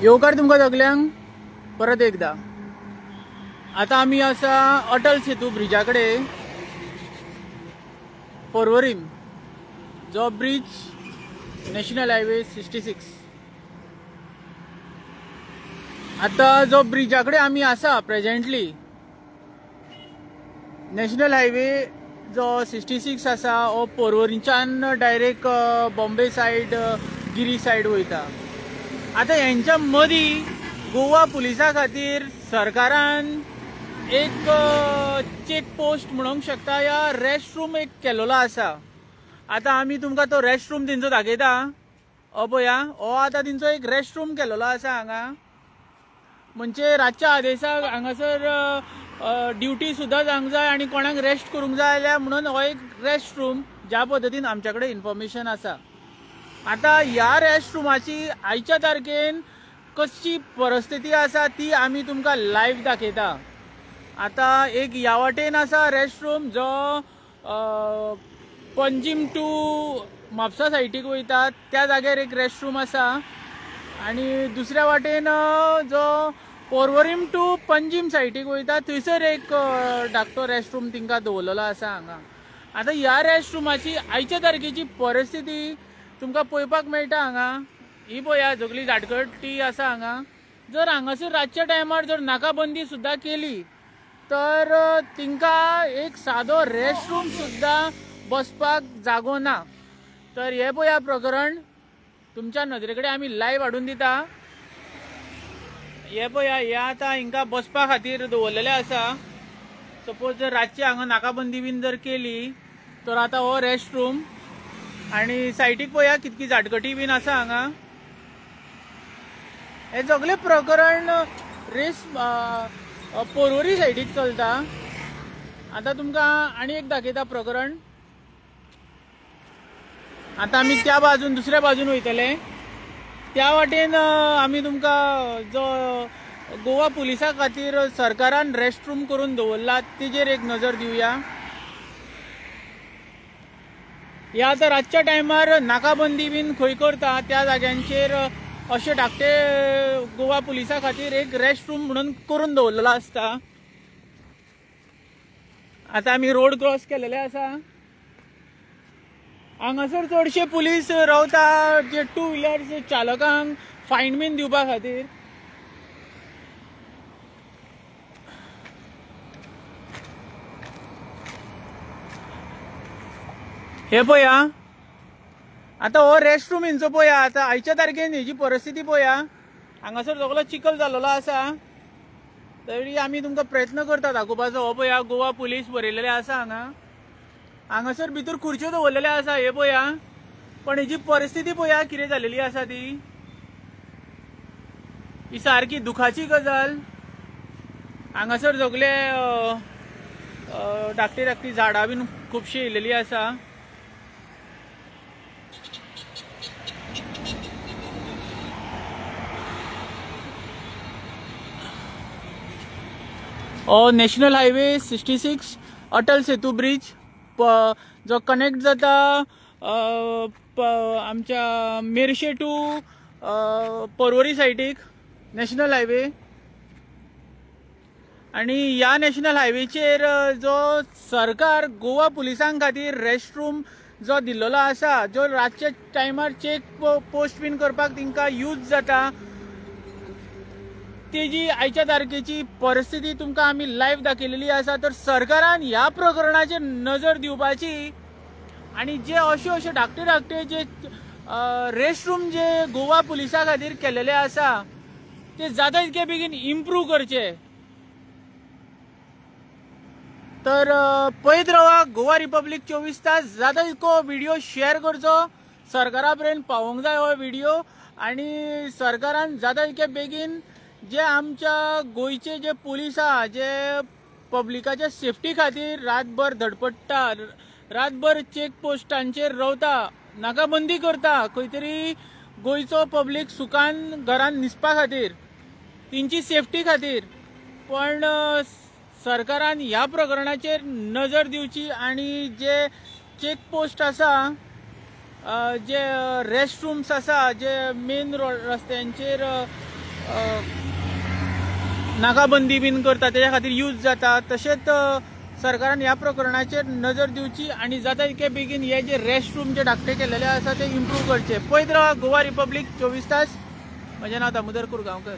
येवकार तुमकां सगल्यांक परत एकदा। आता आमी आसा अटल सेतू ब्रिजा कडेन पर्वरीम, जो ब्रिज नॅशनल हायवे 66। आता जो ब्रिजा कडेन आमी आसा प्रेजेंटली, नॅशनल हायवे जो 66 आसा हो पर्वरीच्यान डायरेक्ट बॉम्बे सायड गिरी सायड वयता। आता यांच्या मदीं गोवा पुलिसा खातीर सरकारान एक चेक पोस्ट म्हणूंक शकता या रेस्ट रूम एक केलेलो आसा। आता आमी तुमकां तो रेस्ट रूम तेंचो दाखयता। पळया, हो आता तेंचो एक रेस्ट रूम केलेलो आसा हांगा। म्हणजे रातच्या आदेसाक हांगासर ड्युटी सुद्दां जावंक जाय आनी कोणाक रेस्ट करूंक जाय जाल्यार म्हणून हो एक रेस्ट रूम ज्या पद्दतीन आमच्या कडेन इन्फॉर्मेशन आसा। आता ह्या रेस्ट रूमाची आयच्या तारखेन कशी परिस्थिती आसा ती आमी तुमकां लायव्ह दाखयता। आता एक ह्या वाटेन आसा रेस्ट रूम जो पंजीम टू म्हापसा सायडीक वयता त्या जाग्यार एक रेस्ट रूम आसा, आनी दुसऱ्या वाटेन जो पर्वरीम टू पंजीम सायडीक वयता थंयसर एक धाकटो रेस्ट रूम तिंका दवरलेलो आसा हांगा। आता ह्या रेस्ट रूमाची आयच्या तारखेची परिस्थिती तुमकां पळोवपाक मेळटा हांगा। ही पळया सगळी झाडकटी आसा हांगा। जर हांगासर रातच्या टायमार जर नाकाबंदी सुद्दां केली तर तिंका एक सादो रेस्ट रूम सुद्दां बसपाक जागो ना। तर हे पळया प्रकरण तुमच्या नदरे कडेन आमी लायव्ह हाडून दिता। हे पळया, हे आतां हिंका बसपा खातीर दवरलेले आसा। सपोज जर रातची हांगा नाकाबंदी बीन जर केली तर आता हो रेस्ट रूम, आणि सायडीक पळया कितकी झाडकटी बीन आसा हांगा। हे सगळे प्रकरण रेस पर्वरी सायडीक चलता। आता तुमकां आनी एक दाखयता प्रकरण। आता आमी त्या बाजून दुसऱ्या बाजून वयतले, त्या वाटेन आमी तुमकां जो गोवा पुलिसा खातीर सरकारान रेस्ट रूम करून दवरला तेजेर एक नजर दिवया। ह्या आता रातच्या टायमार नाकाबंदी बीन खंय करता त्या जाग्यांचेर अशे धाकटे गोवा पुलिसा खातीर एक रेस्ट रूम म्हणून करून दवरलेलो आसता। आता आमी रोड क्रॉस केलेले आसा। हांगासर चडशे पुलीस रावता जे टू व्हिलर्स चालकांक फायन बीन दिवपा खातीर। हे पळया, आता हो रेस्ट रूम हेंचो पळया। आता आयच्या तारखेन हेजी परिस्थिती पळया, हांगासर सगळो चिखल जाल्लो आसा। तरी आमी तुमकां प्रयत्न करता दाखोवपाचो। हो पळया गोवा पुलीस बरयलेले आसा हांगा। हांगासर भितर खुर्च्यो दवरलेले आसा हे पळया, पण हेजी परिस्थिती पळया कितें जालेली आसा ती। ही सारकी दुखाची गजाल। हांगासर सगळे धाकटी धाकटी झाडां बीन खुबशी येयलेली आसा। National highway 66 Atal Setu bridge जो कनेक्ट जाता आमच्या मेर्शे टू पर्वरी सायडीक नॅशनल हायवे। आणि ह्या नॅशनल हायवेचेर जो सरकार गोवा पुलिसां खातीर रेस्ट रूम जो दिल्लो आसा, जो रातच्या टायमार चेक पोस्ट बीन करपाक तिंका यूज जाता, तेजी आयच्या तारखेची परिस्थिती तुमकां आमी लायव्ह दाखयलेली आसा। तर सरकारान ह्या प्रकरणाचेर नजर दिवपाची आणि जे अशे धाकटे धाकटे जे रेस्ट रूम जे गोवा पुलिसा खातीर केलेले आसा ते जाता तितके बेगीन इम्प्रूव करचे। तर पळयत रावा गोवा रिपब्लीक 24 तास। जाता तितको व्हिडिओ शेअर करचो, सरकारा पर्यंत पावोंक जाय हो व्हिडिओ। आणि सरकारान जाता तितके बेगीन जे आमच्या गोयचे जे पुलीस आहा जे पब्लिकाच्या सेफ्टी खातीर रातभर धडपडटा, रातभर चेक पोस्टांचेर रावता, नाकाबंदी करता, खंय तरी गोयचो पब्लीक सुखान घरान न्हिसपा खातीर, तेंची सेफ्टी खातीर। पण सरकारान ह्या प्रकरणाचेर नजर दिवची आणि जे चेक पोस्ट आसा, जे रेस्ट रूम्स आसा जे मेन रस्त्यांचेर नाकाबंदी बीन करता तेच्या खातीर यूज जाता. तशेंच सरकारान ह्या प्रकरणाचेर नजर दिवची आनी जाता तितके बेगीन हे जे रेस्ट रूम जे धाकटे केलेले आसा ते इम्प्रूव करचे. पळयत रावा गोवा रिपब्लीक 24 तास. म्हजें नांव दामोदर कुरगांवकर.